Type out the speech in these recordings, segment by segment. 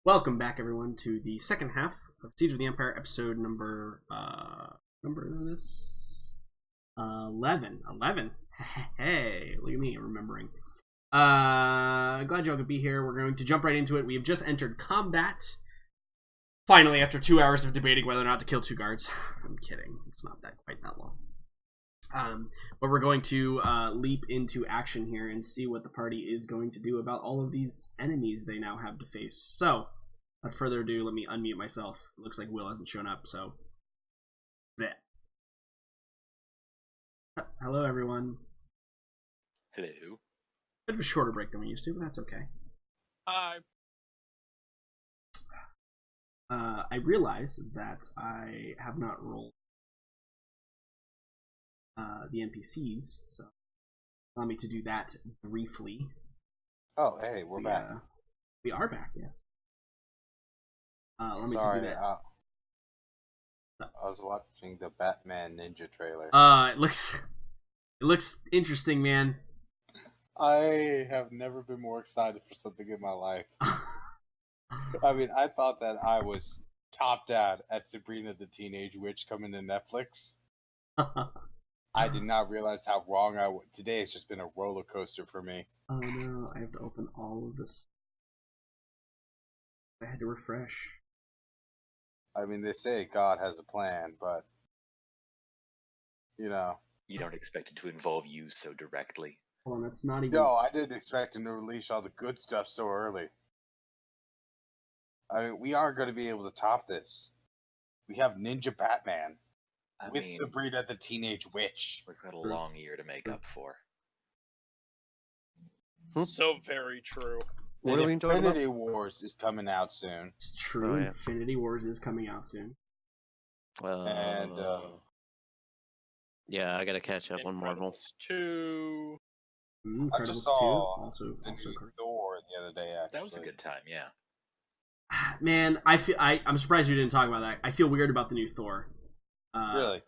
Welcome back, everyone, to the second half of Siege of the Empire, episode number is this 11. 11. Hey, look at me remembering. Glad y'all could be here. We're going to jump right into it. We have just entered combat. Finally, after 2 hours of debating whether or not to kill two guards. I'm kidding. It's not quite that long. But we're going to leap into action here and see what the party is going to do about all of these enemies they now have to face. So, without further ado, let me unmute myself. It looks like Will hasn't shown up, so there. Hello, everyone. Hello. Bit of a shorter break than we used to, but that's okay. Hi. I realize that I have not rolled the NPCs, so allow me to do that briefly. Oh, hey, we're back. We are back, yes. Let me Sorry, do that. I was watching the Batman Ninja trailer. It looks interesting, man. I have never been more excited for something in my life. I mean, I thought that I was top dad at Sabrina the Teenage Witch coming to Netflix. I did not realize how wrong I was. Today has just been a roller coaster for me. Oh no, I have to open all of this. I had to refresh. I mean, they say God has a plan, but, you know. You don't expect it to involve you so directly. Hold on, that's not even... No, I didn't expect him to release all the good stuff so early. I mean, we aren't going to be able to top this. We have Ninja Batman with Sabrina the Teenage Witch. We've got a long year to make up for. So very true. What are we talking about? Infinity Wars is coming out soon. It's true. Oh, yeah. Infinity Wars is coming out soon. And yeah, I gotta catch up on Marvel. 2. I just saw the new Thor the other day. Actually, that was a good time. Yeah. Man, I'm surprised you didn't talk about that. I feel weird about the new Thor. Really?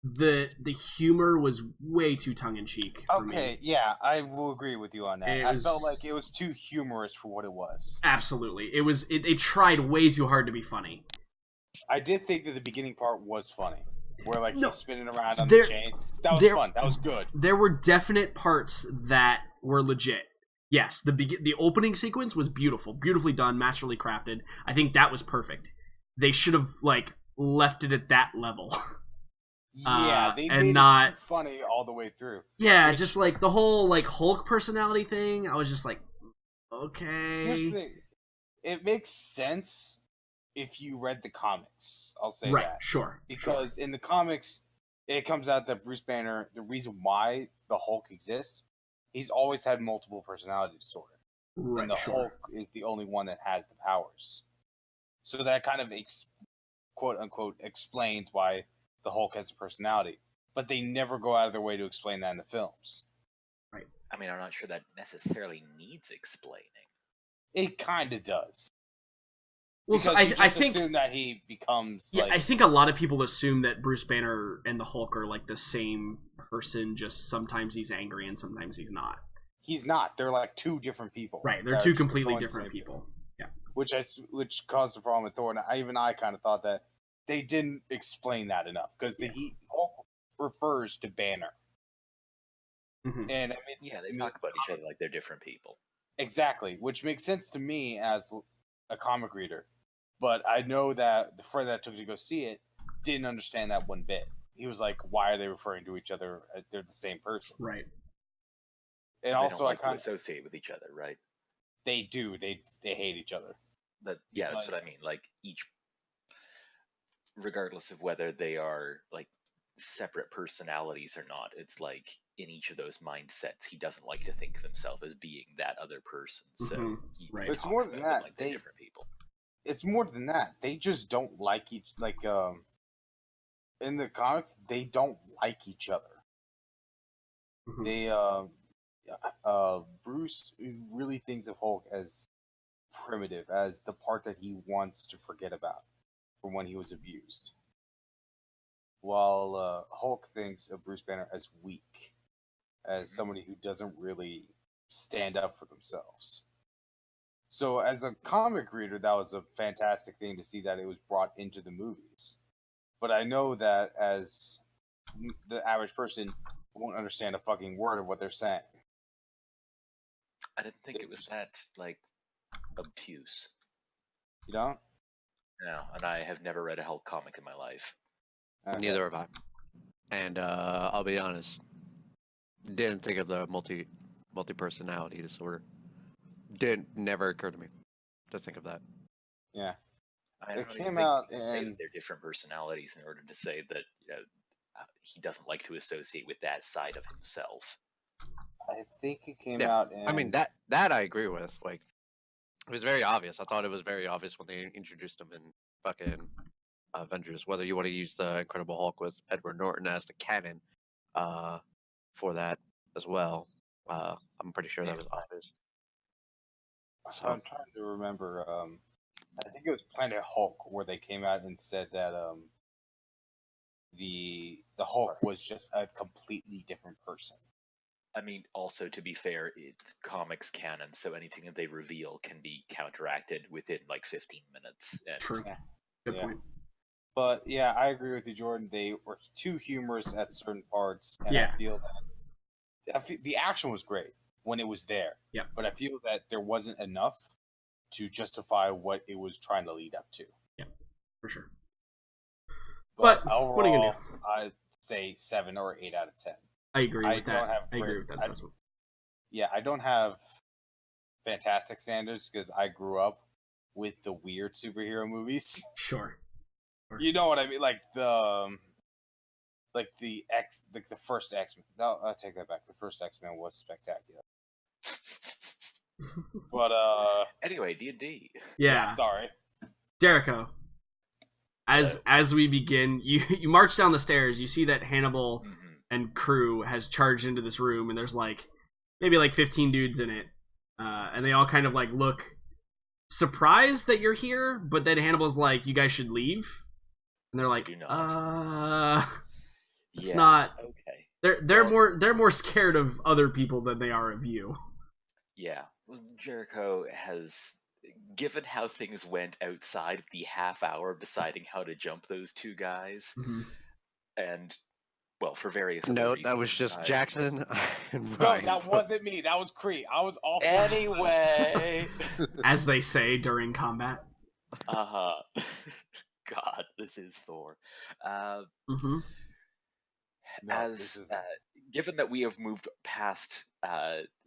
The humor was way too tongue in cheek. Okay, yeah, I will agree with you on that. I felt like it was too humorous for what it was. Absolutely, they tried way too hard to be funny. I did think that the beginning part was funny, where like he's spinning around on the chain. That was fun. That was good. There were definite parts that were legit. Yes, the opening sequence was beautiful, beautifully done, masterly crafted. I think that was perfect. They should have left it at that level. Yeah, they made it funny all the way through. Yeah, just the whole Hulk personality thing. I was just like, okay. Here's the thing: it makes sense if you read the comics. I'll say right, that. Sure. Because in the comics, it comes out that Bruce Banner, the reason why the Hulk exists, he's always had multiple personality disorder, and the Hulk is the only one that has the powers. So that kind of quote unquote explains why the Hulk has a personality, but they never go out of their way to explain that in the films. Right. I mean, I'm not sure that necessarily needs explaining. It kind of does. Well, because I think assume that he becomes. Yeah, I think a lot of people assume that Bruce Banner and the Hulk are the same person. Just sometimes he's angry and sometimes he's not. He's not. They're two different people. Right. They're two completely different people. Yeah. Which caused the problem with Thor. And I kind of thought that they didn't explain that enough because Hulk refers to Banner. Mm-hmm. And they talk about each other like they're different people. Exactly, which makes sense to me as a comic reader. But I know that the friend that took to go see it didn't understand that one bit. He was like, "Why are they referring to each other? They're the same person." Right. And also, I can't associate with each other, right? They do. They hate each other. That's what I mean. Each. Regardless of whether they are separate personalities or not, it's in each of those mindsets, he doesn't like to think of himself as being that other person. So it's more than that. They're different people. It's more than that. They just don't like each. In the comics, they don't like each other. Mm-hmm. They Bruce really thinks of Hulk as primitive, as the part that he wants to forget about from when he was abused. While Hulk thinks of Bruce Banner as weak, as somebody who doesn't really stand up for themselves. So as a comic reader, that was a fantastic thing to see that it was brought into the movies. But I know that as the average person won't understand a fucking word of what they're saying. I didn't think it was that, like, obtuse. You don't? No, and I have never read a Hulk comic in my life. Okay. Neither have I. And I'll be honest, didn't think of the multi-personality disorder. Never occurred to me to think of that. Yeah. I It don't even came think out you can say that in- they're different personalities in order to say that he doesn't like to associate with that side of himself. I think it came Yeah, out in... I mean that I agree with. Like, it was very obvious. I thought it was very obvious when they introduced him in fucking Avengers. Whether you want to use the Incredible Hulk with Edward Norton as the canon, for that as well. I'm pretty sure that was obvious. So I'm trying to remember. I think it was Planet Hulk where they came out and said that the Hulk was just a completely different person. I mean, also, to be fair, it's comics canon, so anything that they reveal can be counteracted within, like, 15 minutes. And True. Yeah. Good Yeah. point. But yeah, I agree with you, Jordan. They were too humorous at certain parts, and Yeah. I feel that the action was great when it was there. Yeah. But I feel that there wasn't enough to justify what it was trying to lead up to. For sure. But But, overall, what are you gonna do? I'd say 7 or 8 out of 10. I agree I with don't that. have I agree great- with that I- assessment. Yeah, I don't have fantastic standards because I grew up with the weird superhero movies. Sure. You know what I mean? Like the first X-Men. No, I'll take that back. The first X-Men was spectacular. But anyway, D&D. Yeah. sorry. Jericho. As we begin, you march down the stairs. You see that Hannibal Mhm. and crew has charged into this room, and there's maybe 15 dudes in it, and they all kind of look surprised that you're here. But then Hannibal's like, "You guys should leave," and they're like, do not. It's Yeah, not. okay. They're Well- they're more scared of other people than they are of you." Yeah. Well, Jericho has, given how things went outside of the half hour of deciding how to jump those two guys, and, well, for various other no, reasons. that was just Jackson and No, Ryan. that wasn't me. That was Cree. I was off. Anyway. As they say during combat. Uh-huh. God, this is Thor. Mm-hmm. Given that we have moved past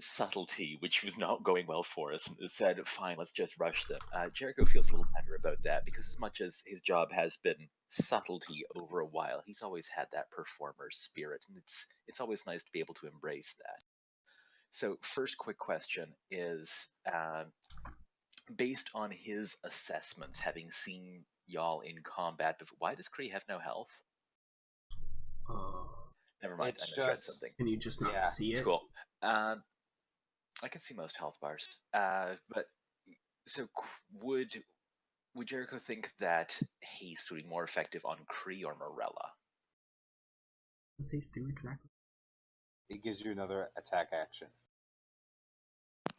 subtlety, which was not going well for us, and said, fine, let's just rush them. Jericho feels a little better about that, because as much as his job has been subtlety over a while, he's always had that performer spirit, and it's always nice to be able to embrace that. So, first quick question is, based on his assessments, having seen y'all in combat before, why does Kree have no health? Never mind, It's I misread just- something. Can you just not Yeah. see it? Cool. I can see most health bars. But so would Jericho think that haste would be more effective on Kree or Morella? What does haste do exactly? It gives you another attack action.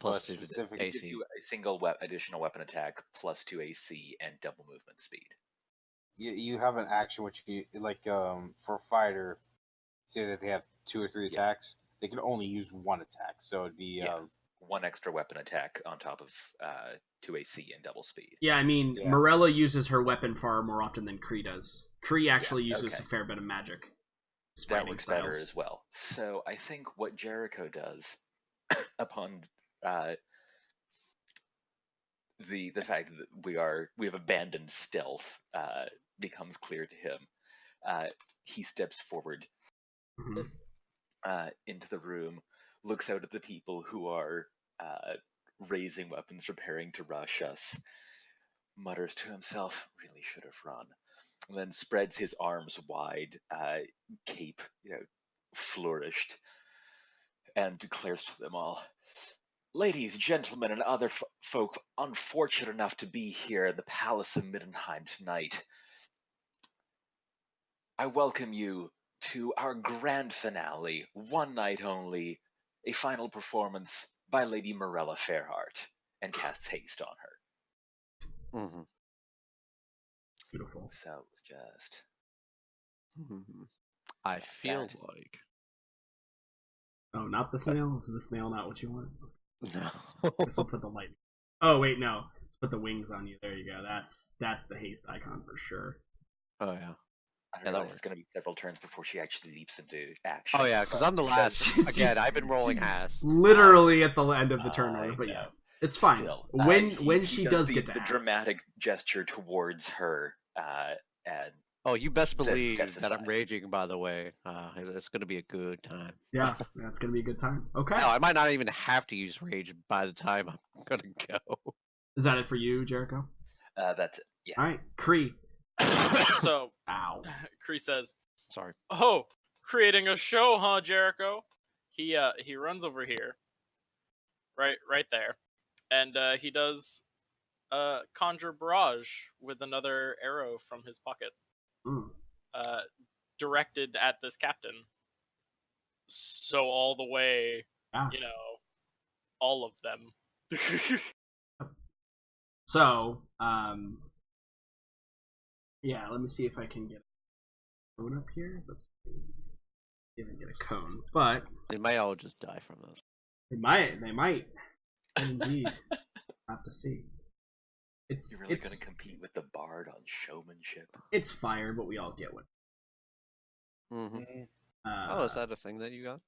Plus But 2 to specific- It gives AC. you a single additional weapon attack plus 2 AC and double movement speed. You have an action which you for a fighter, say that they have 2 or 3 attacks, they can only use 1 attack. So it'd be Yeah. 1 extra weapon attack on top of 2 AC and double speed. Yeah, I mean, Yeah. Morella uses her weapon far more often than Kree does. Kree actually uses okay. a fair bit of magic. It's That fighting works better styles. as well. So I think what Jericho does upon the fact that we have abandoned stealth becomes clear to him. He steps forward Mhm. into the room, looks out at the people who are raising weapons, preparing to rush us, mutters to himself, "Really should have run," and then spreads his arms wide, cape, flourished, and declares to them all, "Ladies, gentlemen, and other folk unfortunate enough to be here in the Palace of Middenheim tonight, I welcome you to our grand finale, one night only, a final performance by Lady Morella Fairheart. and casts haste on her. Mm-hmm. Beautiful. So let's just. I feel that. like Oh, not the snail? Is the snail not what you want? no. Guess we'll put the light. Oh wait, no. Let's put the wings on you. There you go. That's the haste icon for sure. Oh yeah. I Yeah, that realize works. it's going to be several turns before she actually leaps into action. Oh yeah, because I'm the last. She's- Again, I've been rolling she's ass. Literally at the end of the turn I order, but know. yeah, it's fine. Still, when he she does does get to the act. dramatic gesture towards her, and Oh, you best then believe steps that I'm aside. raging. By the way, it's gonna be a good time. Yeah, that's gonna be a good time. Okay. Hell, I might not even have to use rage by the time I'm gonna go. Is that it for you, Jericho? that's it. Yeah. All right, Kree. So, Ow. Kree says, Sorry. "Oh, creating a show, huh, Jericho?" He runs over here, right there, and he does conjure barrage with another arrow from his pocket, Mm. directed at this captain. So all the way, Yeah. all of them. So, yeah. Let me see if I can get a cone up here. Let's see if I can get a cone, but They might all just die from this. they might. Indeed. Have to see. You're really going to compete with the bard on showmanship? It's fire, but we all get one. Mm-hmm. Uh, Oh, is that a thing that you got?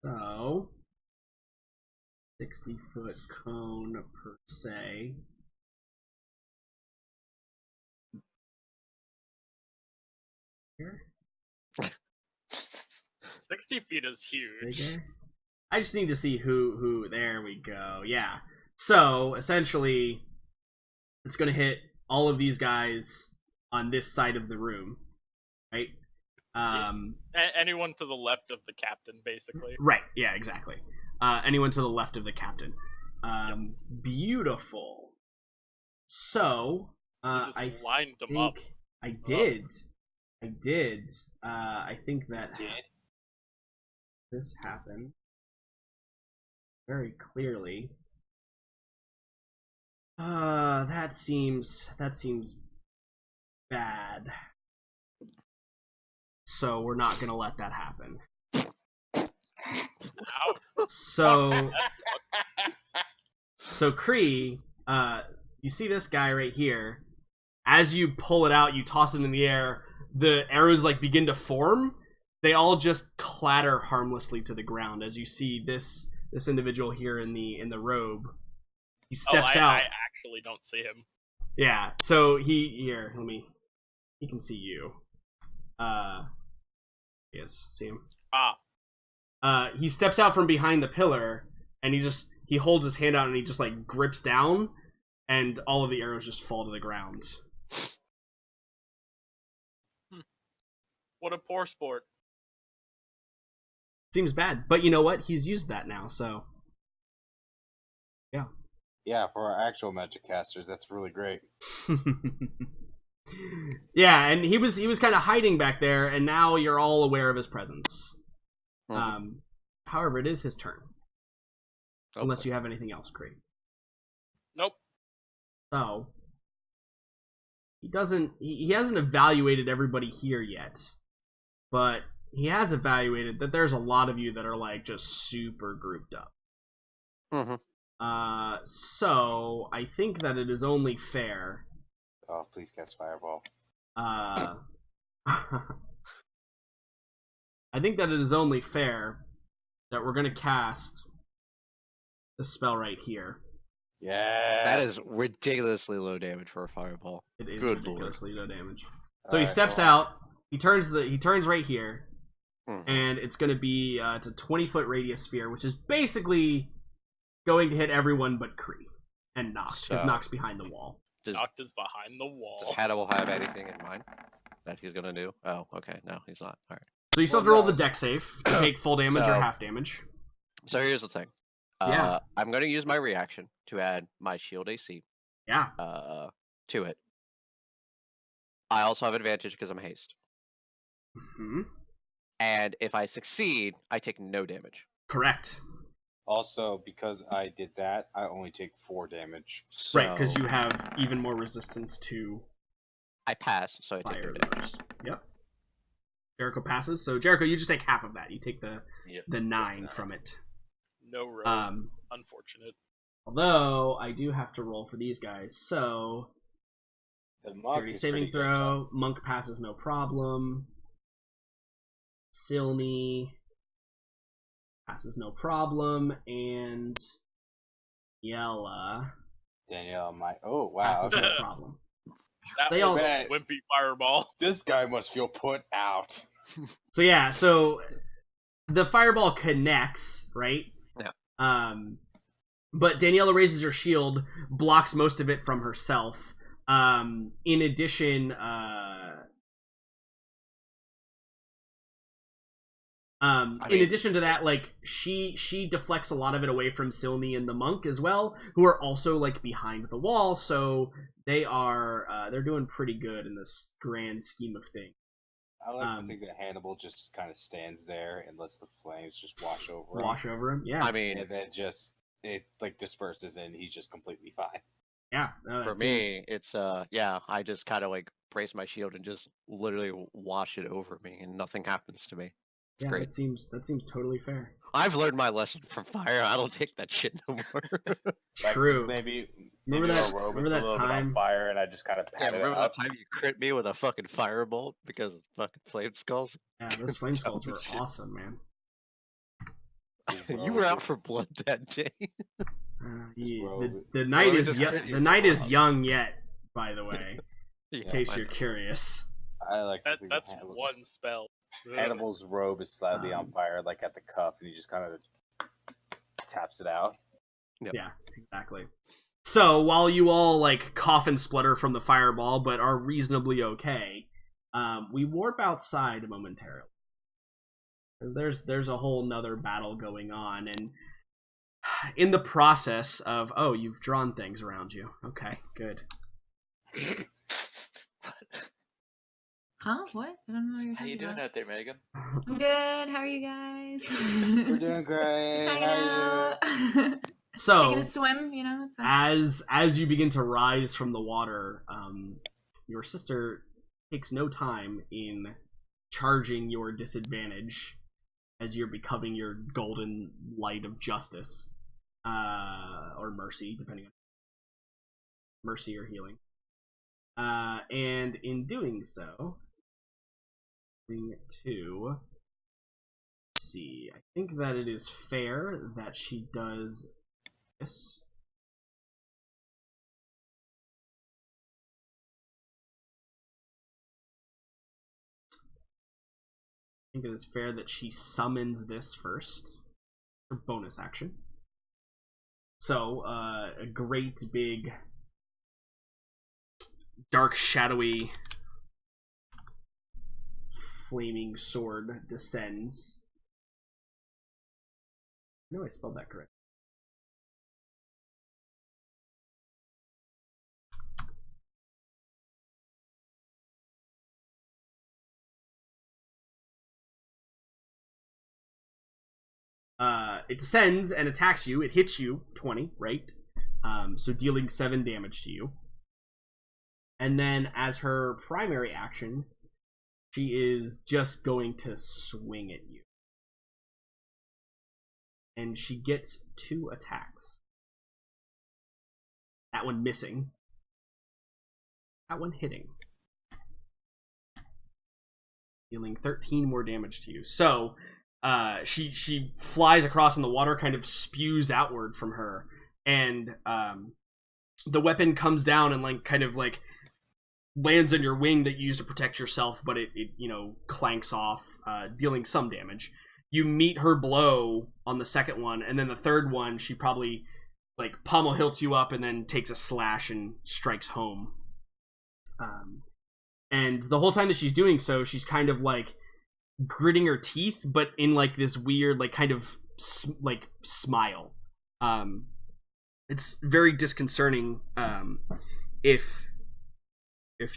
So, 60-foot cone per se. Here, 60 feet is huge. bigger. I just need to see who. There we go. Yeah. So essentially, it's gonna hit all of these guys on this side of the room, right? Anyone to the left of the captain, basically. Right. Yeah. Exactly. Anyone to the left of the captain. Beautiful. So, You just I lined them think up. I did. I did. I think that Did? this happened very clearly. That seems bad. So we're not gonna let that happen. Ow. So That's so Kree, you see this guy right here. As you pull it out, you toss it in the air. The arrows like begin to form. They all just clatter harmlessly to the ground as you see this individual here in the robe. He steps out. I actually don't see him. Yeah. So he can see you. Yes, see him. He steps out from behind the pillar and he holds his hand out and he just like grips down and all of the arrows just fall to the ground. What a poor sport. Seems bad, but you know what? He's used that now, so yeah. Yeah, for our actual magic casters, that's really great. Yeah, and he was kind of hiding back there, and now you're all aware of his presence. Mm-hmm. However, it is his turn, Oh, unless boy. you have anything else, Craig. Nope. So he hasn't evaluated everybody here yet, but he has evaluated that there's a lot of you that are like just super grouped up. Mm-hmm. So I think that it is only fair. Oh, please cast Fireball. I think that it is only fair that we're gonna cast the spell right here. Yes. That is ridiculously low damage for a fireball. It is Good ridiculously low damage. All So he right, steps hold on. out. He turns right here, Mhm. and it's gonna be it's a 20-foot radius sphere, which is basically going to hit everyone but Kree and Noct, because So- Noct's behind the wall. Does, Noct is behind the wall. does Hannibal have anything in mind that he's gonna do? Oh, okay. No, he's not. All right. So you still have to Well, roll no. the deck save to take full damage or So- half damage. So here's the thing. Yeah. I'm gonna use my reaction to add my shield AC Yeah. to it. I also have advantage because I'm haste. Hmm. And if I succeed, I take no damage. Correct. Also, because I did that, I only take 4 damage. So Right, because you have even more resistance to I pass, so I take fire no damage. damage. Yep. Jericho passes. So Jericho, you just take half of that. You take the Yep, the just 9 9. from it. No road. Unfortunate. Although I do have to roll for these guys. So The monk dirty is saving pretty good, throw. Monk passes no problem. Silny passes no problem, and Yella Danielle, oh wow, passes no problem. That They was all- a wimpy fireball. this guy must feel put out. So yeah, so the fireball connects, right? Yeah. But Daniela raises her shield, blocks most of it from herself. In addition, in addition to that, like she deflects a lot of it away from Silny and the monk as well, who are also like behind the wall. So they are they're doing pretty good in this grand scheme of things. I like to think that Hannibal just kind of stands there and lets the flames just wash over him. Wash over him, yeah. I mean, And then it like disperses and he's just completely fine. Yeah. No, for me, it's I just kind of like brace my shield and just literally wash it over me, and nothing happens to me. It's great. That seems totally fair. I've learned my lesson from fire. I don't take that shit no more. True. Maybe Remember maybe that- our robe remember is a that little bit time- on fire, and I just kind of Yeah, pat it remember up. that time you crit me with a fucking firebolt because of fucking flame skulls? Yeah, those flame skulls Holy were shit. awesome, man. You were out for blood that day. The So night let me is just young. crit you The for night a is while. young yet, by the way, Yeah, in case I you're know. curious. I like to think that That's one spell. Ugh. Hannibal's robe is slightly on fire, like at the cuff, and he just kind of taps it out. Yep. Yeah, exactly. So while you all like cough and splutter from the fireball, but are reasonably okay, we warp outside momentarily. 'Cause there's a whole nother battle going on, and in the process of you've drawn things around you. Okay, good. Huh? What? I don't know what you're How you talking doing about. out there, Megan? I'm good. How are you guys? We're doing great. Hanging How you doing? out. So Taking a swim, it's fine. as you begin to rise from the water, your sister takes no time in charging your disadvantage as you're becoming your golden light of justice, or mercy, depending on mercy or healing. And in doing so, to see, I think that it is fair that she does this. I think it is fair that she summons this first for bonus action. So, a great big dark shadowy flaming sword descends. No, I spelled that correct. It descends and attacks you. It hits you 20, right? So dealing 7 damage to you. And then as her primary action, she is just going to swing at you. And she gets 2 attacks. That one missing. That one hitting. Dealing 13 more damage to you. So, she flies across in the water, kind of spews outward from her, and the weapon comes down and kind of lands on your wing that you use to protect yourself, but it clanks off, dealing some damage. You meet her blow on the second one, and then the third one she probably pommel hilts you up and then takes a slash and strikes home. And the whole time that she's doing so, she's kind of gritting her teeth, but in this weird kind of smile. It's very disconcerting if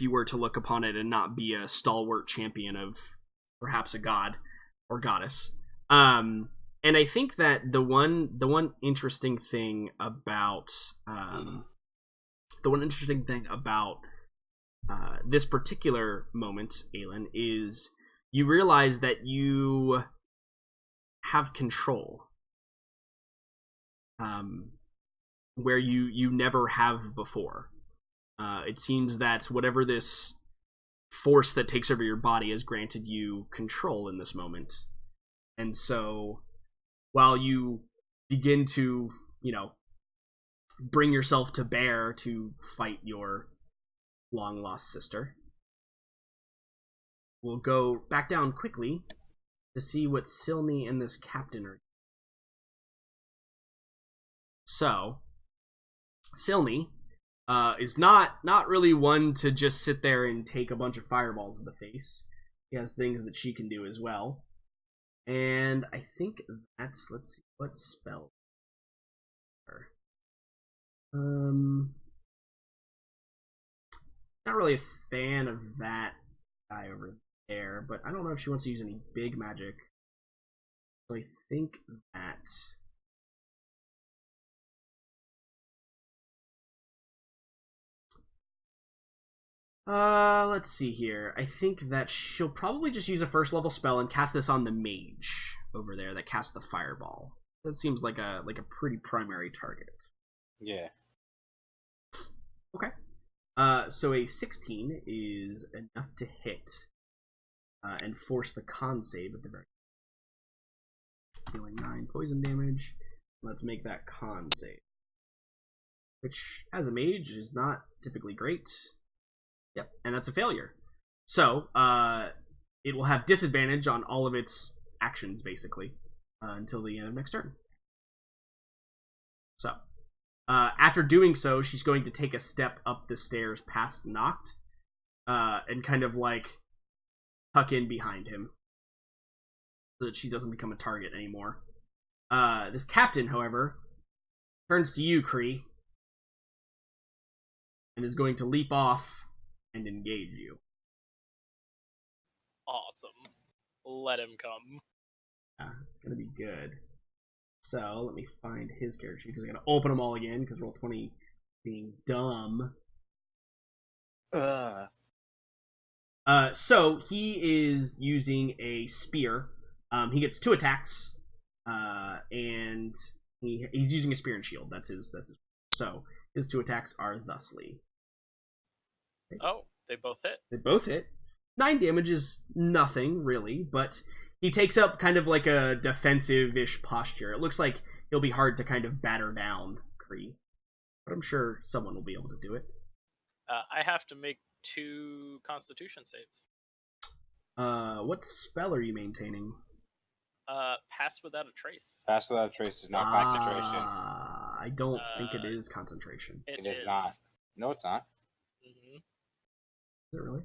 you were to look upon it and not be a stalwart champion of perhaps a god or goddess. And And I think that the one interesting thing about this particular moment, Aelin, is you realize that you have control, where you never have before. It seems that whatever this force that takes over your body has granted you control in this moment. And so, while you begin to, bring yourself to bear to fight your long-lost sister, we'll go back down quickly to see what Silmi and this captain are. So, Silmi is not really one to just sit there and take a bunch of fireballs in the face. She has things that she can do as well. And I think that's, let's see, what spell? Not really a fan of that guy over there, but I don't know if she wants to use any big magic. So I think that... let's see here. I think that she'll probably just use a first level spell and cast this on the mage over there that casts the fireball. That seems like a pretty primary target. Yeah. Okay. So a 16 is enough to hit and force the con save at the very. Dealing 9 poison damage. Let's make that con save, which as a mage is not typically great. Yep, and that's a failure. So, it will have disadvantage on all of its actions, basically, until the end of next turn. So, after doing so, she's going to take a step up the stairs past Noct, and kind of, tuck in behind him, so that she doesn't become a target anymore. This captain, however, turns to you, Kree, and is going to leap off and engage you. Awesome. Let him come. Yeah, it's gonna be good. So let me find his character sheet because I gotta open them all again because Roll20 being dumb. So he is using a spear. He gets 2 attacks, and he's using a spear and shield. That's his. So his 2 attacks are thusly. Oh, they both hit. They both hit. 9 damage is nothing, really, but he takes up kind of like a defensive-ish posture. It looks like he'll be hard to kind of batter down Kree, but I'm sure someone will be able to do it. I have to make 2 Constitution saves. What spell are you maintaining? Pass Without a Trace. Pass Without a Trace is not concentration. I don't think it is concentration. It is not. No, it's not. Mm-hmm. Is it really?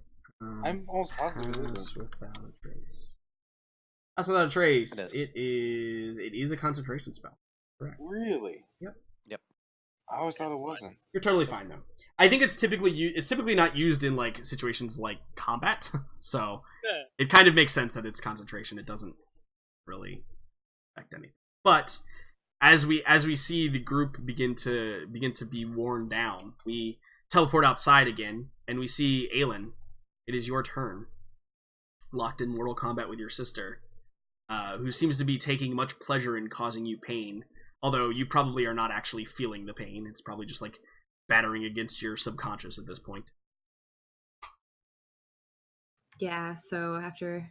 I'm almost positive it Pass isn't. Without a Trace. Pass Without a Trace. It is a concentration spell. Correct. Really? Yep. I always thought it wasn't. You're totally fine though. I think it's typically not used in situations like combat, so it kind of makes sense that it's concentration. It doesn't really affect anything. But as we see the group begin to be worn down, we teleport outside again, and we see Aelin. It is your turn. Locked in mortal combat with your sister, who seems to be taking much pleasure in causing you pain. Although you probably are not actually feeling the pain. It's probably just battering against your subconscious at this point. Yeah, so after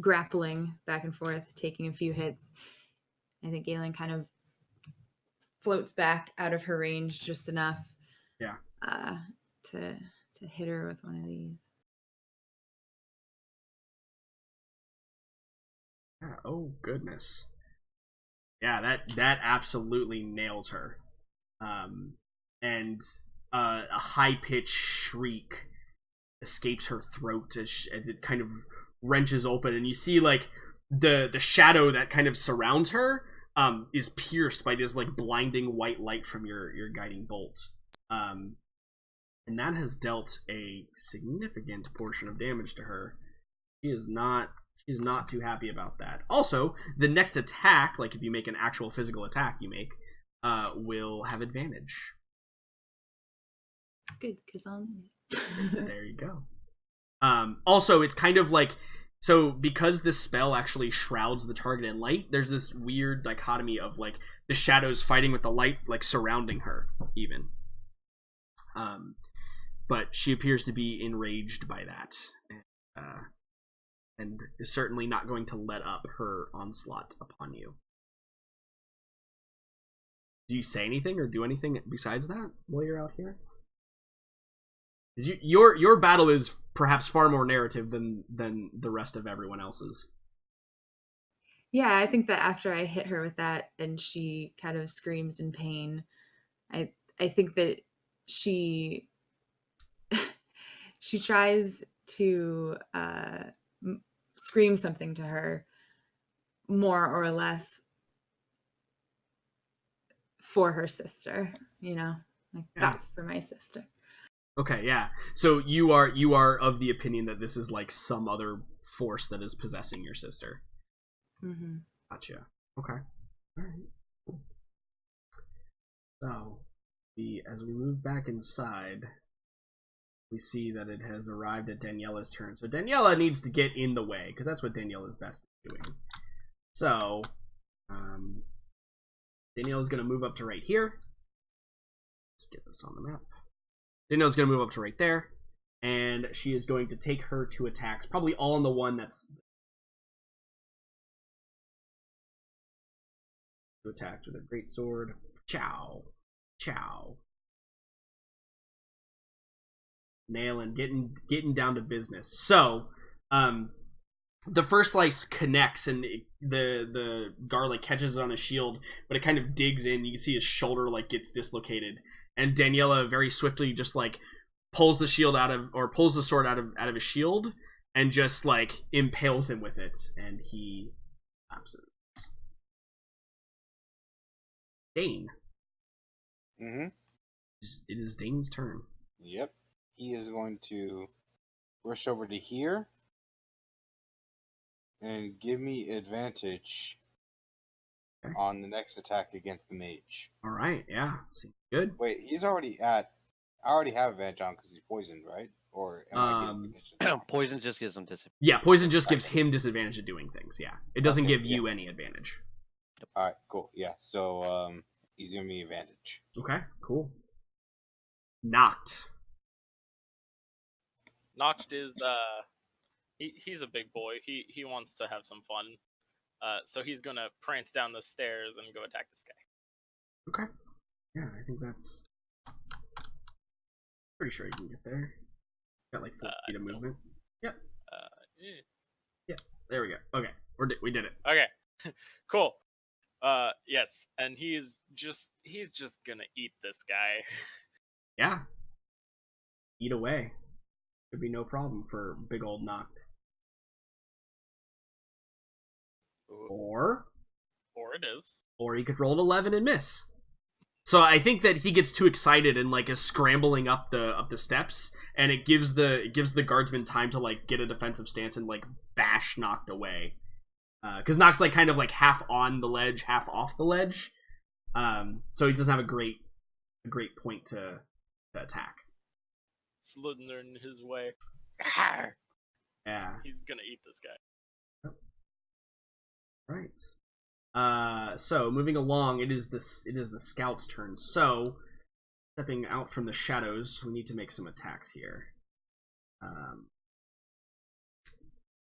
grappling back and forth, taking a few hits, I think Galen kind of floats back out of her range just enough. Yeah. To hit her with one of these. Yeah, oh goodness. Yeah, that absolutely nails her. And a high-pitched shriek escapes her throat as it kind of wrenches open, and you see the shadow that kind of surrounds her is pierced by this blinding white light from your guiding bolt. And that has dealt a significant portion of damage to her. She is not She's not too happy about that. Also, the next attack, like if you make an actual physical attack you make, will have advantage. Good, because I'll need There you go. Also, it's kind of like, so because this spell actually shrouds the target in light, there's this weird dichotomy of like the shadows fighting with the light, like surrounding her even. But she appears to be enraged by that, and is certainly not going to let up her onslaught upon you. Do you say anything or do anything besides that while you're out here? Your battle is perhaps far more narrative than the rest of everyone else's. Yeah, I think that after I hit her with that and she kind of screams in pain, I think that she tries to scream something to her, more or less for her sister, like that's for my sister. Okay, yeah. So you are of the opinion that this is like some other force that is possessing your sister. Mm-hmm. Gotcha. Okay. All right. Cool. So, as we move back inside, we see that it has arrived at Daniela's turn. So Daniela needs to get in the way, because that's what Daniela is best at doing. So, Daniela's going to move up to right here. Let's get this on the map. Daniela's going to move up to right there, and she is going to take her 2 attacks, probably all on the one that's to attack with a great sword. Chow. Nailing, getting down to business. So, the first slice connects, and the garlic catches it on his shield, but it kind of digs in. You can see his shoulder gets dislocated, and Daniela very swiftly just pulls the sword out of his shield and just impales him with it, and he collapses. Dane. Mm-hmm. It is Dane's turn. Yep. He is going to rush over to here and give me advantage on the next attack against the mage. All right, yeah. Seems good. Wait, he's already at... I already have advantage on because he's poisoned, right? Or am I getting advantage? Poison just gives him disadvantage. Yeah, poison just gives him disadvantage at doing things, yeah. It doesn't give you any advantage. Alright, cool. Yeah, so he's giving me advantage. Okay, cool. Knocked. Knocked is he's a big boy. He wants to have some fun. So he's gonna prance down the stairs and go attack this guy. Okay. Yeah, I think that's pretty sure you can get there. Got 4 feet of movement. Yep. Yeah. There we go. Okay, we did it. Okay. Cool. Yes, and he's just gonna eat this guy. Yeah. Eat away. Should be no problem for big old Knocked. Or it is. Or he could roll an 11 and miss. So I think that he gets too excited and is scrambling up the steps, and it gives the guardsman time to get a defensive stance and bash Knocked away. Because Knock's kind of half on the ledge, half off the ledge. So he doesn't have a great point to attack. Slithering his way. Yeah. He's gonna eat this guy. Right. So moving along, it is the scout's turn. So stepping out from the shadows, we need to make some attacks here.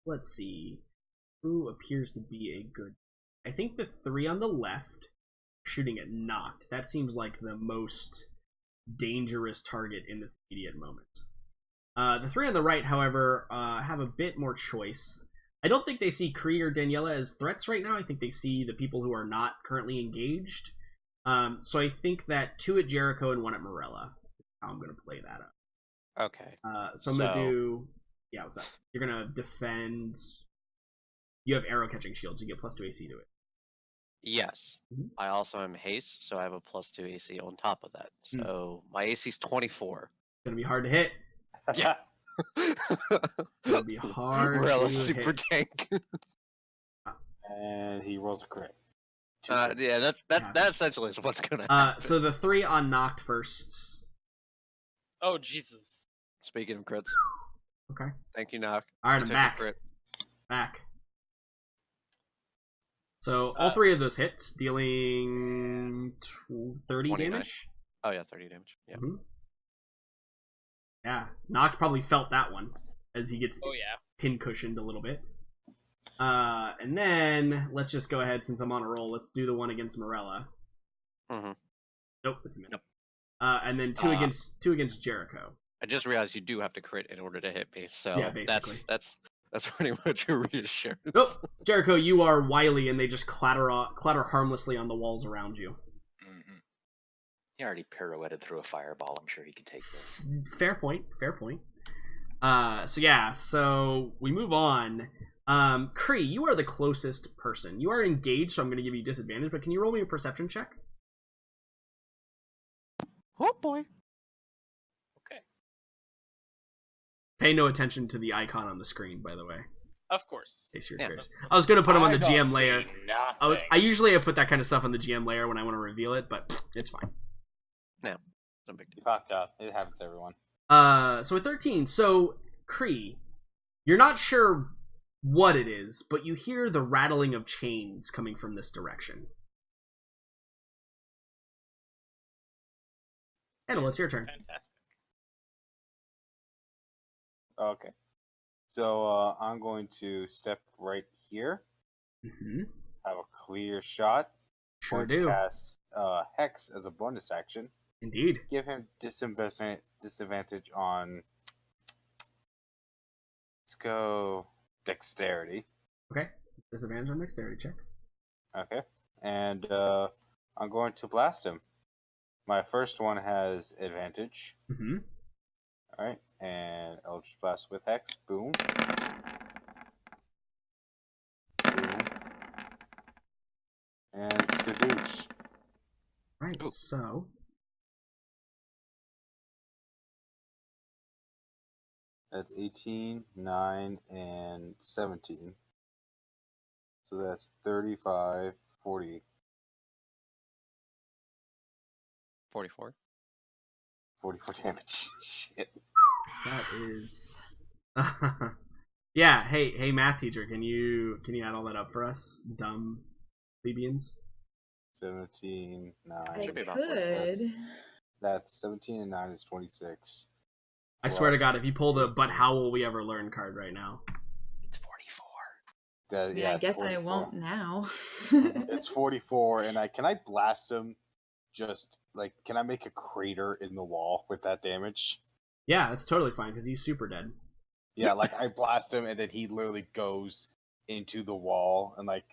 Let's see. Who appears to be a good... I think the 3 on the left shooting at Knocked. That seems like the most dangerous target in this immediate moment. The 3 on the right, however, have a bit more choice. I don't think they see Kree or Daniela as threats right now. I think they see the people who are not currently engaged. So I think that 2 at Jericho and 1 at Morella. How I'm going to play that up. Okay. So I'm going to do... Yeah, what's up? You're going to defend... You have arrow catching shields. You get +2 AC to it. Yes. Mm-hmm. I also am haste, so I have a +2 AC on top of that. So my AC is 24. It's going to be hard to hit. Yeah. It'll be hard Morella to super hit. tank. And he rolls a crit. Yeah, that essentially is what's gonna happen. So the 3 on knocked first. Oh Jesus! Speaking of crits, Okay. thank you, Knock. All right, You I'm took a back. crit. Back. So all 3 of those hits, dealing 30 29. damage. Oh yeah, 30 damage. Yeah. Mm-hmm. Yeah, Noct probably felt that one as he gets Oh yeah. pin-cushioned a little bit. And then let's just go ahead, since I'm on a roll. Let's do the one against Morella. Mm-hmm. Nope, it's a minute. Nope. And then two against Jericho. I just realized you do have to crit in order to hit me, so Yeah, basically. that's pretty much a reassurance. Nope, Jericho, you are wily, and they just clatter harmlessly on the walls around you. Mm-hmm. He already pirouetted through a fireball. I'm sure he can take this. Fair point. So we move on. Kree, you are the closest person. You are engaged, so I'm going to give you disadvantage, but can you roll me a perception check? Oh boy. Okay. Pay no attention to the icon on the screen, by the way. Of course. In case you're Yeah. curious. I was going to put them on the don't GM see layer. Nothing. I usually put that kind of stuff on the GM layer when I want to reveal it, but it's fine. No big You deal. fucked up. It happens to everyone. So with 13, so Kree, you're not sure what it is, but you hear the rattling of chains coming from this direction. Handle, it's your turn. Fantastic. Okay. So I'm going to step right here. Mm-hmm. Have a clear shot. Sure Going do. to cast Hex as a bonus action. Indeed. Give him disadvantage on. Let's go dexterity. Okay. Disadvantage on dexterity checks. Okay. And I'm going to blast him. My first one has advantage. Mm-hmm. Alright. And Eldritch Blast with Hex. Boom. Boom. And skadoosh. Right, Ooh. so That's 18, 9, and 17. So that's 35, 40. 44. 44 damage. Shit. that is yeah, hey math teacher, can you add all that up for us? Dumb plebeians. 17, 9. I Should be about could. That's 17 and 9 is 26. I swear to Plus God, if you pull the "But 18. how will we ever learn" card right now. It's 44. Yeah, I it's guess 44. I won't now. It's 44, and can I blast him? Just like, can I make a crater in the wall with that damage? Yeah, that's totally fine because he's super dead. Yeah, like I blast him, and then he literally goes into the wall, and like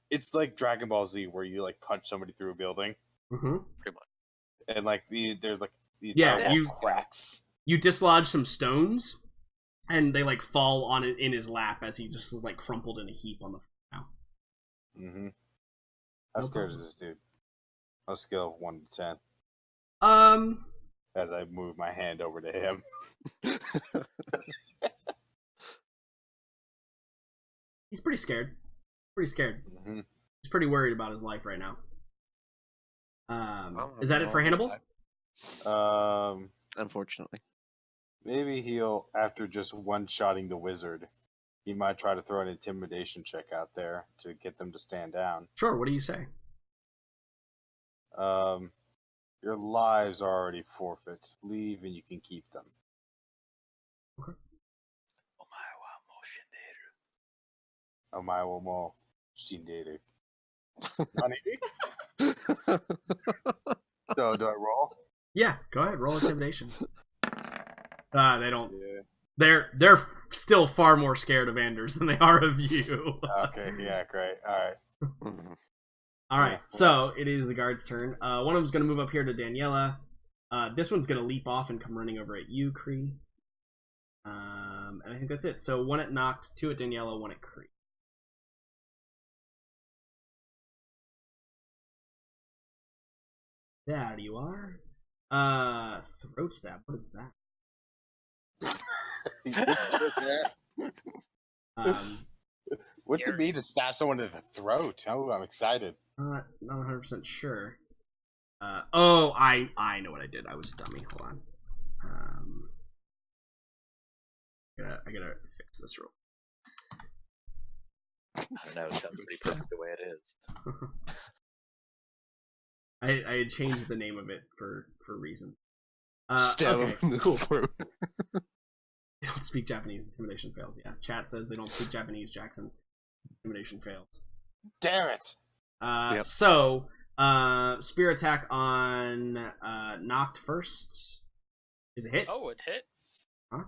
it's like Dragon Ball Z, where you like punch somebody through a building, Mm-hmm. Pretty much. and like there's like the Yeah, entire wall you- cracks. You dislodge some stones, and they like fall on it in his lap as he just is like crumpled in a heap on the floor now. Mm-hmm. How No scared problem. is this dude? On a scale of 1 to 10, as I move my hand over to him. He's pretty scared. Mm-hmm. He's pretty worried about his life right now. Well, Is that it for Hannibal? Unfortunately. Maybe he'll, after just one-shotting the wizard, he might try to throw an intimidation check out there to get them to stand down. Sure, what do you say? Your lives are already forfeit. Leave and you can keep them. Omae wo mo shinderu. Nani? So, do I roll? Yeah, go ahead, roll intimidation. They don't. Yeah. They're still far more scared of Anders than they are of you. Okay, yeah, great. Alright. Mhm. All right, so it is the guard's turn. One of them's going to move up here to Daniela. This one's going to leap off and come running over at you, Kree. And I think that's it. So 1 at Noct, 2 at Daniela, 1 at Kree. There you are. Throat stab. What is that? What's it mean to stab someone in the throat? Oh, I'm excited. Not 100% sure. I know what I did. I was a dummy. Hold on. I gotta fix this real. I don't know. It sounds pretty perfect the way it is. I had changed the name of it for reason. Stab Okay, him in the cool. throat. They don't speak Japanese. Intimidation fails. Yeah, chat says they don't speak Japanese. Jackson. Intimidation fails. Damn it! Yep. So, spear attack on knocked first is a hit. Oh, it hits. Huh?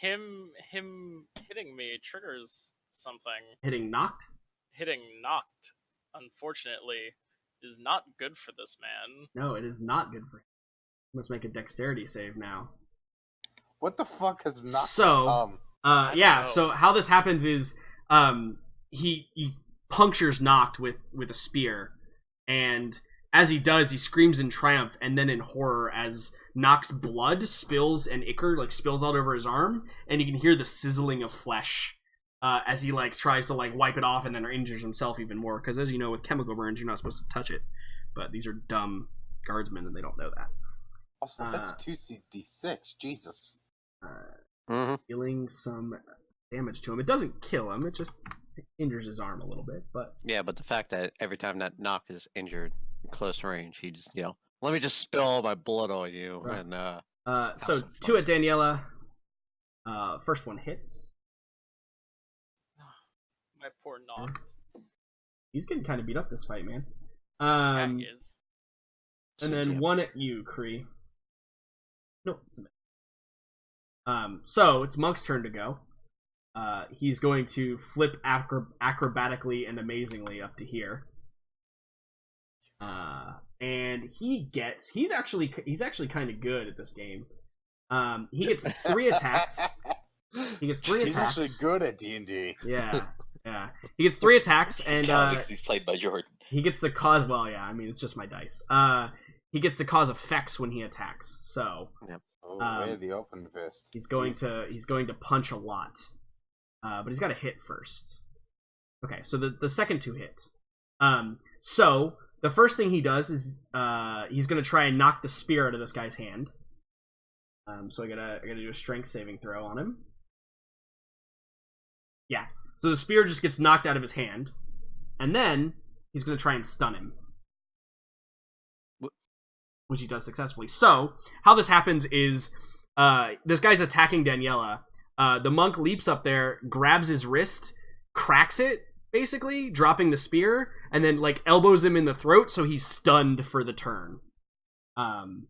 Him hitting me triggers something. Hitting knocked. Hitting knocked, unfortunately, is not good for this man. No, it is not good for him. Must make a dexterity save now. What the fuck has knocked? So, I yeah. don't know. So how this happens is, he punctures knocked with a spear, and as he does, he screams in triumph and then in horror as Nock's blood spills and ichor spills all over his arm, and you can hear the sizzling of flesh as he tries to wipe it off and then injures himself even more. Because as you know, with chemical burns, you're not supposed to touch it, but these are dumb guardsmen and they don't know that. Also, that's 2d6. Jesus. Dealing some damage to him. It doesn't kill him. It just injures his arm a little bit. But Yeah, but the fact that every time that Nock is injured in close range, he just let me just spill all my blood on you. Right. And so two at Daniela. First one hits. My poor Nock. He's getting kind of beat up this fight, man. Yeah, he is. And then one at you, Kree. No, it's a minute. So it's Monk's turn to go. He's going to flip acrobatically and amazingly up to here. And he's actually kind of good at this game. He gets 3 attacks. He's actually good at D&D. Yeah. He gets 3 attacks, and because he's played by Jordan. he gets to cause. Well, yeah. I mean, it's just my dice. He gets to cause effects when he attacks. So The open fist. he's going to punch a lot, but he's got to hit first. Okay, so the second 2 hit. So the first thing he does is he's going to try and knock the spear out of this guy's hand. So I gotta do a strength saving throw on him. Yeah. So the spear just gets knocked out of his hand, and then he's going to try and stun him, which he does successfully. So how this happens is this guy's attacking Daniela. The monk leaps up there, grabs his wrist, cracks it, basically, dropping the spear, and then elbows him in the throat, so he's stunned for the turn. And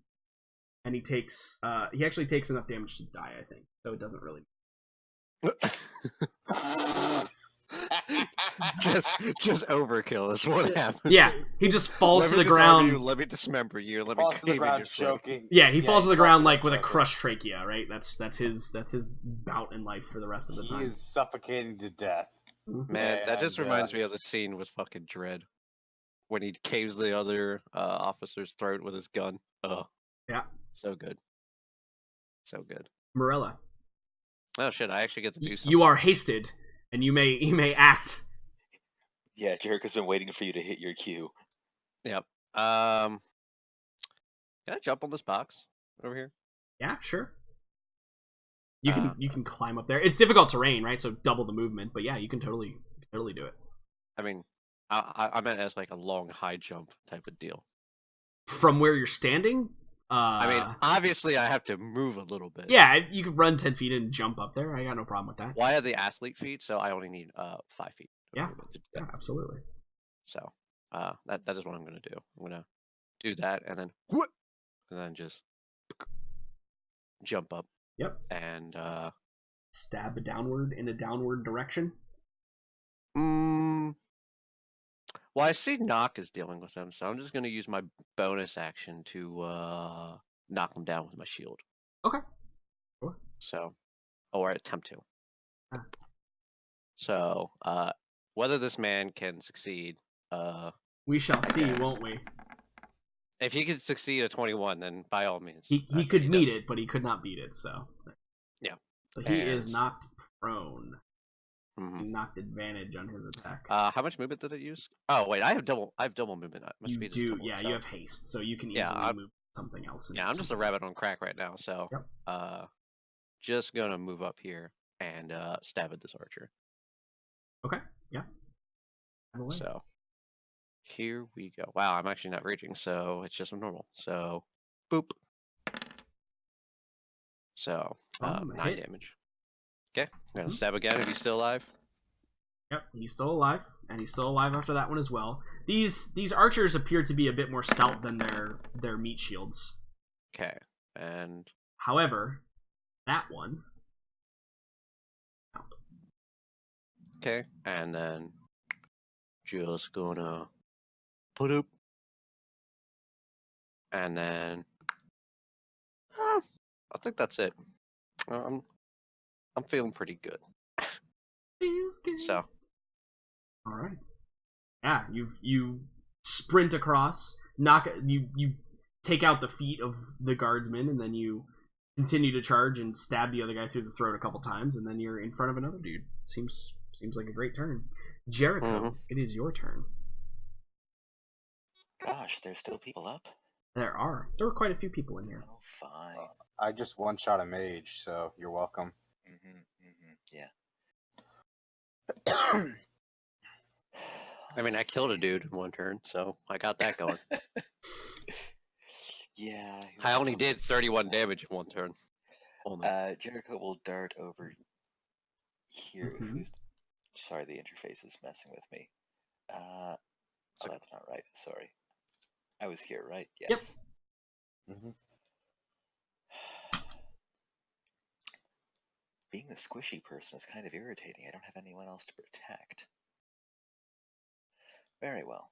he actually takes enough damage to die, I think. So it doesn't really. just overkill is what happened. Yeah, he just falls to the ground. Let me dismember you. Let falls me to the cave in ground your throat. choking. Yeah, he falls to the ground with a choking. crushed trachea, right? That's his bout in life for the rest of the time. He is suffocating to death. Man, that just reminds me of the scene with fucking Dredd when he caves the other officer's throat with his gun. Oh, yeah, so good, so good. Morella, oh shit! I actually get to do something. you are hasted, and you may act. Yeah, Jericho's been waiting for you to hit your cue. Yep. Can I jump on this box over here? Yeah, sure. You can climb up there. It's difficult terrain, right? So double the movement, but yeah, you can totally do it. I mean, I meant as a long high jump type of deal. From where you're standing? I mean, obviously I have to move a little bit. Yeah, you can run 10 feet and jump up there. I got no problem with that. Well, I have the athlete feet, so I only need 5 feet. Yeah, absolutely. So that is what I'm gonna do. I'm gonna do that and then just jump up. Yep. And stab downward in a downward direction. Well, I see Nock is dealing with him, so I'm just gonna use my bonus action to knock him down with my shield. Okay. Sure. So, or attempt to. Ah. So, whether this man can succeed, we shall see, won't we? If he could succeed at 21, then by all means. He could meet it, but he could not beat it, so. So he is And- knocked prone. Mhm. He knocked advantage on his attack. How much movement did it use? Oh wait, I have double movement. My you speed is do, double, yeah. so- You have haste, so you can easily Yeah, move something else. Yeah, I'm just a rabbit on crack right now, so Yep. just gonna move up here and stab at this archer. Okay. Yeah. Have a way. So here we go. Wow, I'm actually not raging, so it's just normal. So boop. So 9 hit. damage. Okay, I'm gonna Mhm. stab again if he's still alive. Yep, he's still alive, and he's still alive after that one as well. These archers appear to be a bit more stout than their meat shields. Okay, and However, that one. okay, and then just gonna put up, and then I think that's it. I'm feeling pretty good. Feels good. So All right. Yeah, you sprint across, you take out the feet of the guardsman, and then you continue to charge and stab the other guy through the throat a couple times, and then you're in front of another dude. Seems like a great turn. Jericho, It is your turn. Gosh, there's still people up. There were quite a few people in here. Oh, fine. I just one-shot a mage, so you're welcome. Yeah. I mean, I killed a dude in one turn, so I got that going. Yeah. I only did 31 damage in one turn. Only. Jericho will dart over here. Mhm. Sorry, the interface is messing with me. Oh, that's not right. Sorry. I was here, right? Yes. Mm-hmm. Being the squishy person is kind of irritating. I don't have anyone else to protect. Very well.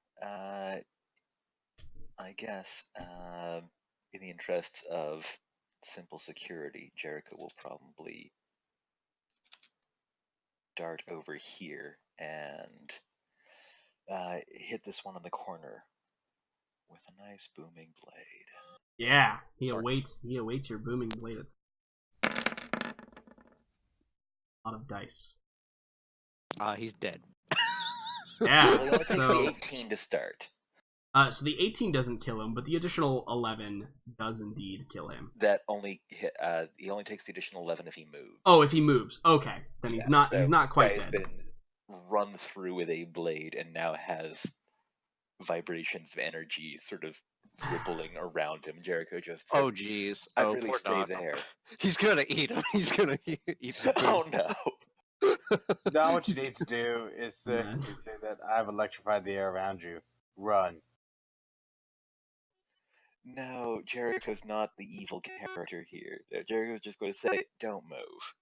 I guess, in the interests of simple security, Jericho will probably dart over here and hit this one in the corner with a nice booming blade. Yeah, he Sorry. awaits your booming blade. A lot of dice. He's dead. Yeah. Well, it only takes So the 18 to start. so the 18 doesn't kill him, but the additional 11 does indeed kill him. That only hit. He only takes the additional 11 if he moves. Oh, if he moves, okay, then he's not So he's not this quite guy has dead. been run through with a blade and now has vibrations of energy sort of rippling around him. Jericho just says, Oh jeez. I'd Oh, really poor stay Doc. there. He's gonna eat him. He's gonna eat the Oh food. no. Now what you need to do is say Yes. that I've electrified the air around you. Run. No, Jericho's not the evil character here. Jericho's just going to say, don't move.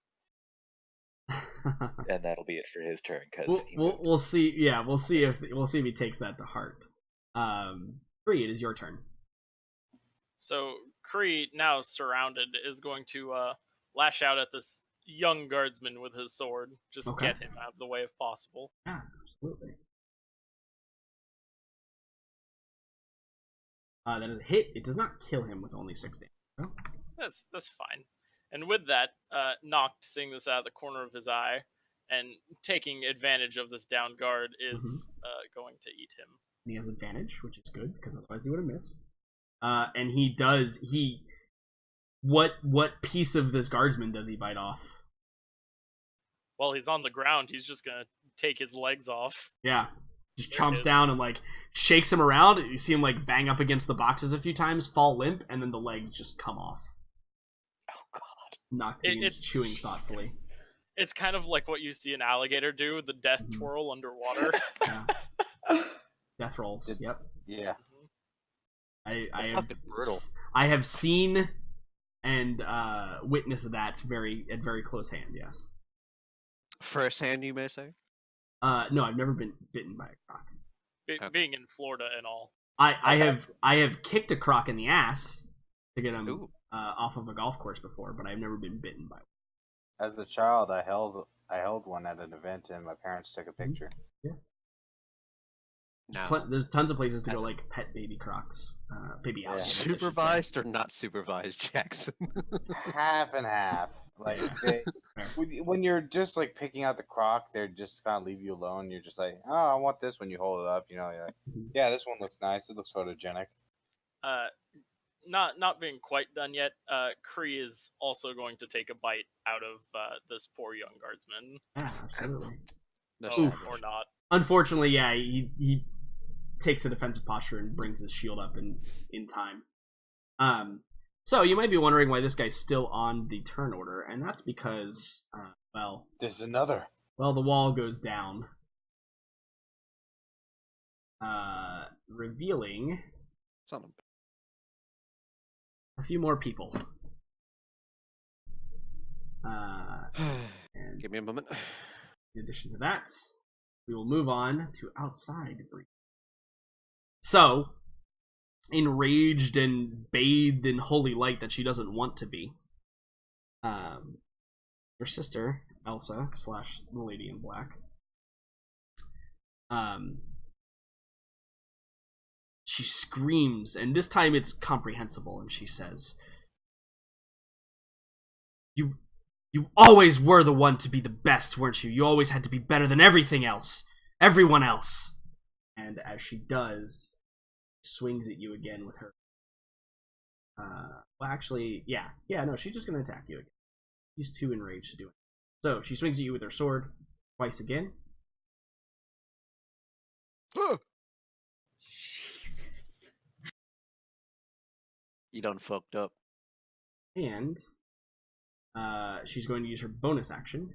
And that'll be it for his turn, because we'll see. Yeah, we'll see if he takes that to heart. Bree, it is your turn. So Kree, now surrounded, is going to lash out at this young guardsman with his sword. Just Okay. get him out of the way if possible. Yeah, absolutely. That is a hit. It does not kill him with only 6 damage. No? That's fine. And with that, Noct, seeing this out of the corner of his eye and taking advantage of this down guard, is going to eat him. And he has advantage, which is good because otherwise he would have missed. And he does. What piece of this guardsman does he bite off? While he's on the ground, he's just gonna take his legs off. Yeah, just There it chomps is. down and like shakes him around. You see him like bang up against the boxes a few times, fall limp, and then the legs just come off. Oh god. Knocked It's chewing thoughtfully. It's kind of like what you see an alligator do, the death Mhm. twirl underwater. Yeah. Death rolls. Yep. Yeah. I have Fucking brutal. I have seen and witnessed that at very close hand. Yes. First hand, you may say. No, I've never been bitten by a croc. Okay. Being in Florida and all. I have kicked a croc in the ass to get him Ooh. off of a golf course before, but I've never been bitten by one. As a child, I held one at an event, and my parents took a picture. Now, There's tons of places to go, like pet baby crocs, baby Yeah. alligators. I should say. supervised or not supervised, Jackson? Half and half. Like When you're just like picking out the crock, they're just kind of leave you alone. You're just like, oh, I want this. When you hold it up, you're like, yeah, this one looks nice. It looks photogenic. Not being quite done yet. Kree is also going to take a bite out of this poor young guardsman. Yeah, absolutely. Or not. Unfortunately, yeah, he takes a defensive posture and brings his shield up in time. So you might be wondering why this guy's still on the turn order, and that's because, there's another. Well, the wall goes down, revealing a few more people. And give me a moment. in addition to that, we will move on to outside brief. So, enraged and bathed in holy light that she doesn't want to be, her sister Elsa / the Lady in Black, she screams, and this time it's comprehensible, and she says, You always were the one to be the best, weren't you? You always had to be better than everything else. Everyone else. And as she does, swings at you again with her. Well, actually, yeah, no, she's just gonna attack you again. She's too enraged to do it. So she swings at you with her sword twice again. Jesus. You done fucked up. And she's going to use her bonus action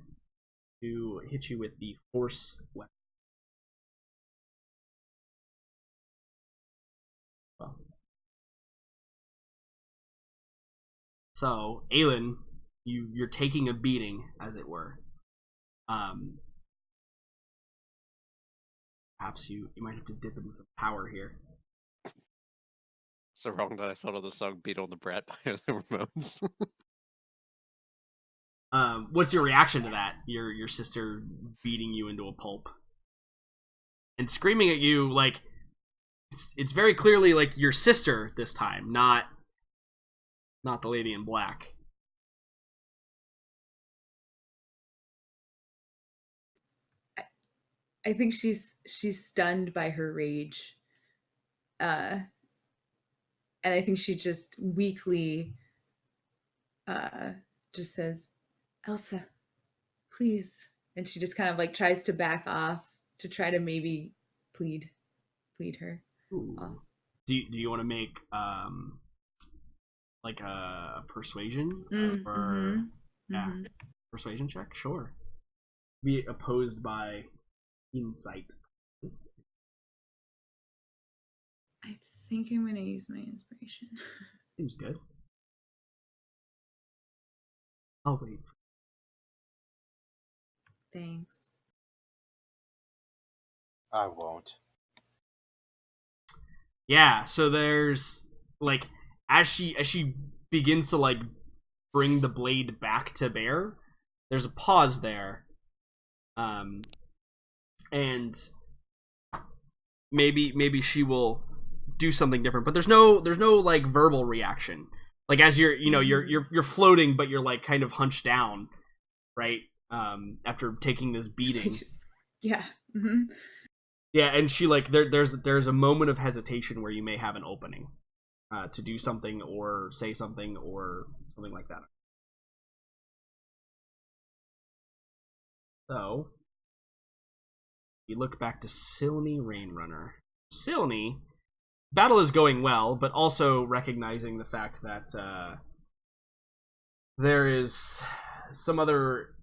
to hit you with the force weapon. Well. So, Aelin, you're taking a beating, as it were. Perhaps you might have to dip into some power here. So wrong that I thought of the song "Beat on the Brat" by the Ramones. What's your reaction to that? Your sister beating you into a pulp and screaming at you like it's very clearly like your sister this time, not the Lady in Black. I think she's stunned by her rage. And I think she just weakly just says, Elsa, please. And she just kind of like tries to back off to try to maybe plead her. Do you want to make like a persuasion persuasion check? Sure. Be opposed by insight. I think I'm gonna use my inspiration. Seems good. I'll wait. Thanks. I won't. Yeah, so there's like as she begins to like bring the blade back to bear, there's a pause there. And maybe she will do something different, but there's no like verbal reaction. Like as you're floating, but you're like kind of hunched down, right? After taking this beating. Yeah. Mm-hmm. Yeah, and she like there's a moment of hesitation where you may have an opening to do something or say something or something like that. So we look back to Silny Rainrunner. Silny, battle is going well, but also recognizing the fact that there is some other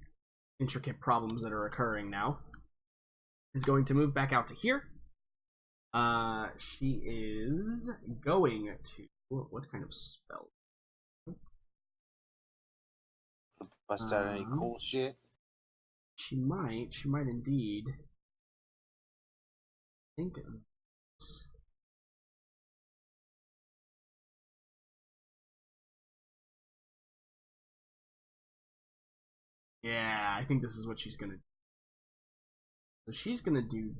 intricate problems that are occurring now, is going to move back out to here. She is going to... What kind of spell? Bust out any cool shit? She might indeed. Think of this. Yeah, I think this is what she's gonna do. So she's gonna do.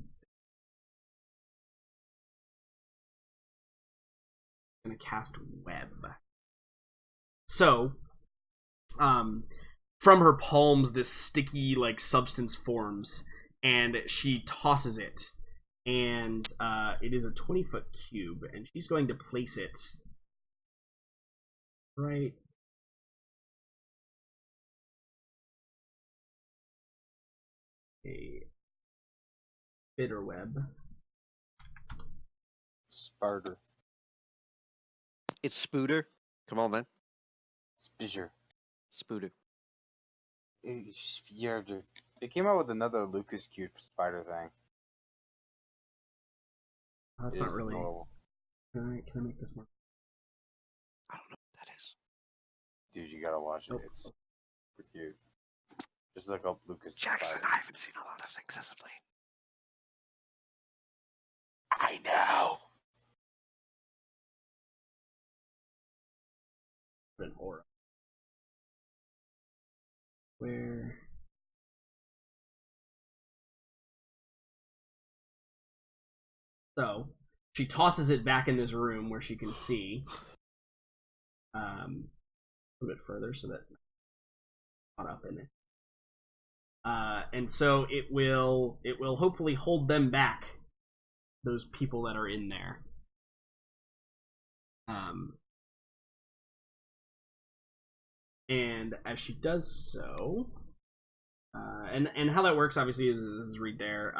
Gonna cast web. So, from her palms, this sticky like substance forms, and she tosses it, and it is a 20-foot cube, and she's going to place it right. A spider web. Spider. It's Spooter. Come on, man. Spider. Spooter. Spider. They came out with another Lucas Cube spider thing. That's It not is really. adorable. Can I make this more? I don't know what that is. Dude, you gotta watch it. Nope. It's super cute. Just look up Lucas the Jackson, Spider. I haven't seen a lot of things as of late. I know. An aura. Where? So she tosses it back in this room where she can see. A little bit further so that caught up in it. And so it will hopefully hold them back, those people that are in there. And as she does so, and how that works obviously is read there.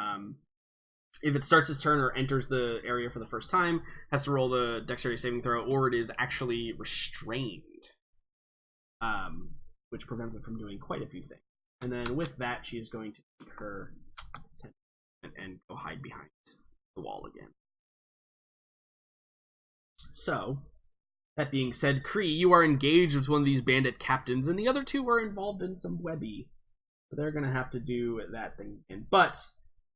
If it starts its turn or enters the area for the first time, has to roll the dexterity saving throw, or it is actually restrained, which prevents it from doing quite a few things. And then with that, she is going to take her 10 and go hide behind the wall again. So, that being said, Kree, you are engaged with one of these bandit captains, and the other two are involved in some webby. So they're going to have to do that thing again. But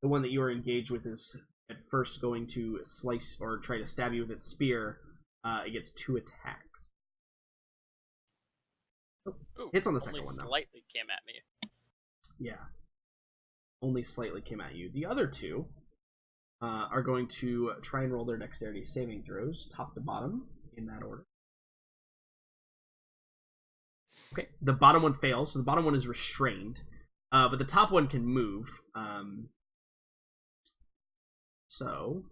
the one that you are engaged with is at first going to slice or try to stab you with its spear. It gets 2 attacks. Ooh, hits on the second only one, though. Slightly came at me. Yeah. Only slightly came at you. The other two are going to try and roll their dexterity saving throws, top to bottom, in that order. Okay, the bottom one fails, so the bottom one is restrained. But the top one can move. So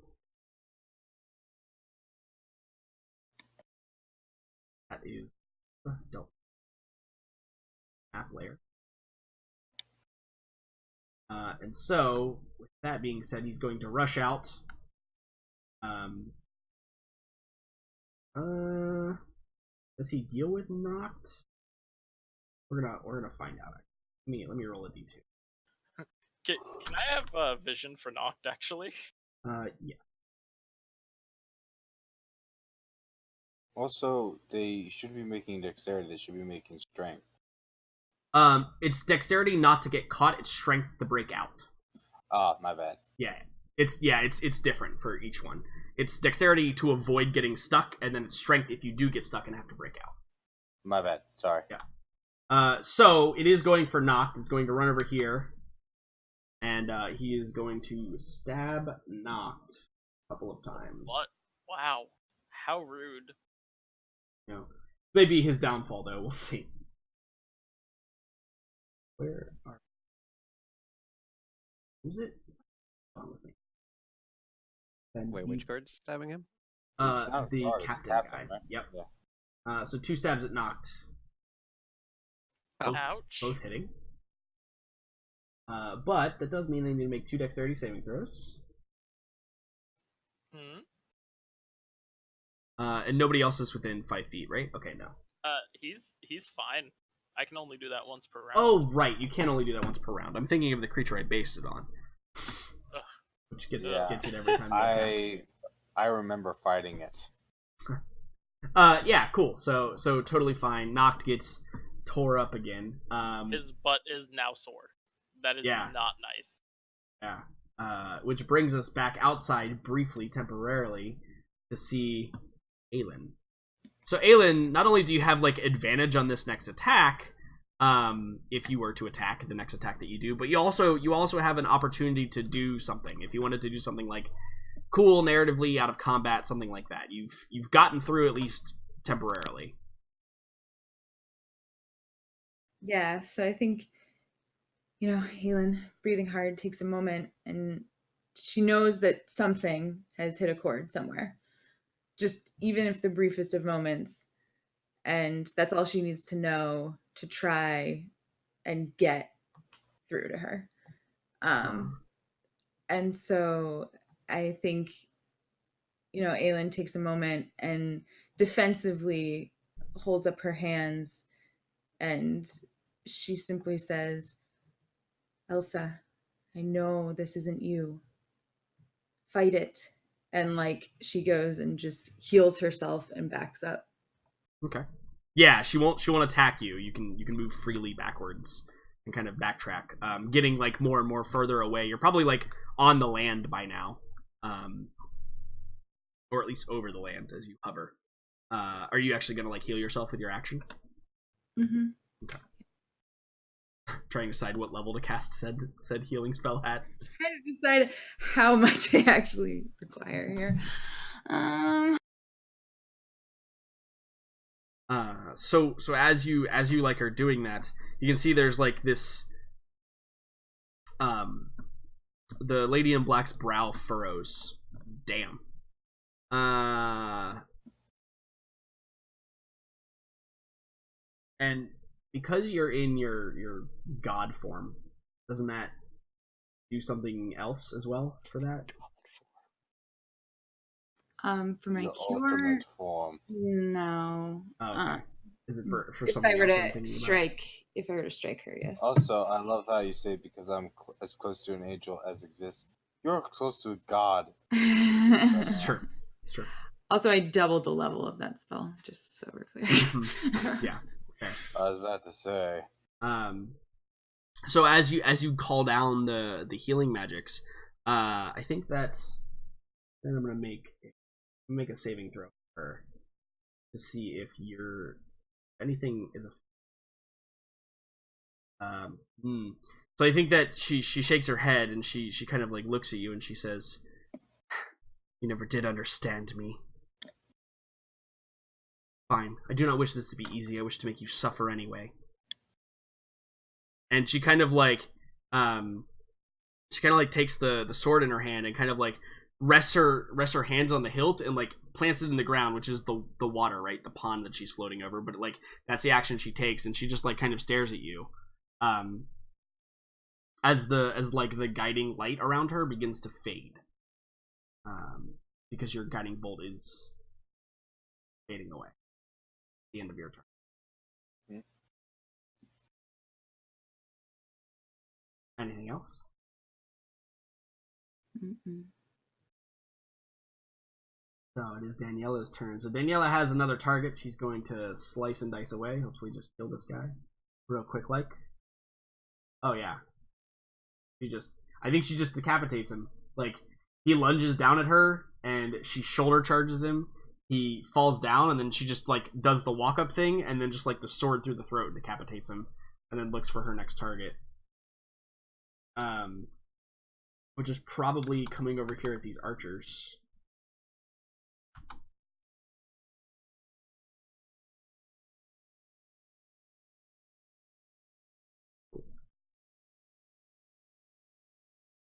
that is don't map layer. And so, with that being said, he's going to rush out. Does he deal with knocked? We're gonna find out. Let me roll a d2. Can I have vision for knocked, actually? Yeah. Also, they should be making dexterity. They should be making strength. It's dexterity not to get caught. It's strength to break out. Ah, my bad. Yeah, it's different for each one. It's dexterity to avoid getting stuck, and then it's strength if you do get stuck and have to break out. My bad. Sorry. Yeah. So it is going for knocked. It's going to run over here, and he is going to stab knocked a couple of times. What? Wow. How rude. You know, maybe his downfall though. We'll see. Where are? Who's it? What's wrong with me? And Wait, which card's stabbing him? not the guard, it's captain captain, guy. right? Yep. Yeah. So 2 stabs at knocked. Oh. Ouch. Both hitting. But that does mean they need to make 2 dexterity saving throws. And nobody else is within 5 feet, right? Okay, no. He's fine. I can only do that once per round. Oh, right. You can only do that once per round. I'm thinking of the creature I based it on. Which gets it every time. I remember fighting it. Yeah, cool. So totally fine. Knocked gets tore up again. His butt is now sore. That is not nice. Yeah. Which brings us back outside briefly, temporarily, to see Aelin. So Aelin, not only do you have like advantage on this next attack, if you were to attack the next attack that you do, but you also have an opportunity to do something. If you wanted to do something like cool narratively out of combat, something like that. You've gotten through at least temporarily. Yeah, so I think, Helen, breathing hard, takes a moment, and she knows that something has hit a chord somewhere. Just even if the briefest of moments. And that's all she needs to know to try and get through to her. And so I think, Aelin takes a moment and defensively holds up her hands, and she simply says, Elsa, I know this isn't you. Fight it. And she goes and just heals herself and backs up. Okay. Yeah, she won't attack you. You can move freely backwards and kind of backtrack. Getting more and more further away. You're probably on the land by now. Or at least over the land as you hover. Are you actually gonna heal yourself with your action? Mm-hmm. Okay. Trying to decide what level to cast said healing spell at. Trying to decide how much I actually require here. So as you are doing that, you can see there's this the lady in black's brow furrows. Damn. And because you're in your god form, doesn't that do something else as well for that? For my Your cure, ultimate form. no. Oh, okay. Is it for If something I were else? to strike, if I were to strike her, yes. Also, I love how you say because I'm as close to an angel as exists. You're close to a god. It's true. It's true. Also, I doubled the level of that spell, just so we're clear. Yeah. Fair. I was about to say. So as you call down the healing magics, I think that's. Then I'm gonna make a saving throw for her to see if anything is a. So I think that she shakes her head and she kind of looks at you and she says, "You never did understand me. Fine. I do not wish this to be easy. I wish to make you suffer anyway." And she kind of takes the sword in her hand and kind of rests her hands on the hilt and plants it in the ground, which is the water, right? The pond that she's floating over. But that's the action she takes, and she just kind of stares at you, as the guiding light around her begins to fade, because your guiding bolt is fading away at the end of your turn. Anything else? Mm-mm. So it is Daniela's turn. So Daniela has another target. She's going to slice and dice away. Hopefully just kill this guy real quick Oh yeah. I think she just decapitates him. He lunges down at her and she shoulder charges him. He falls down and then she just does the walk up thing and then just the sword through the throat decapitates him and then looks for her next target. Which is probably coming over here at these archers.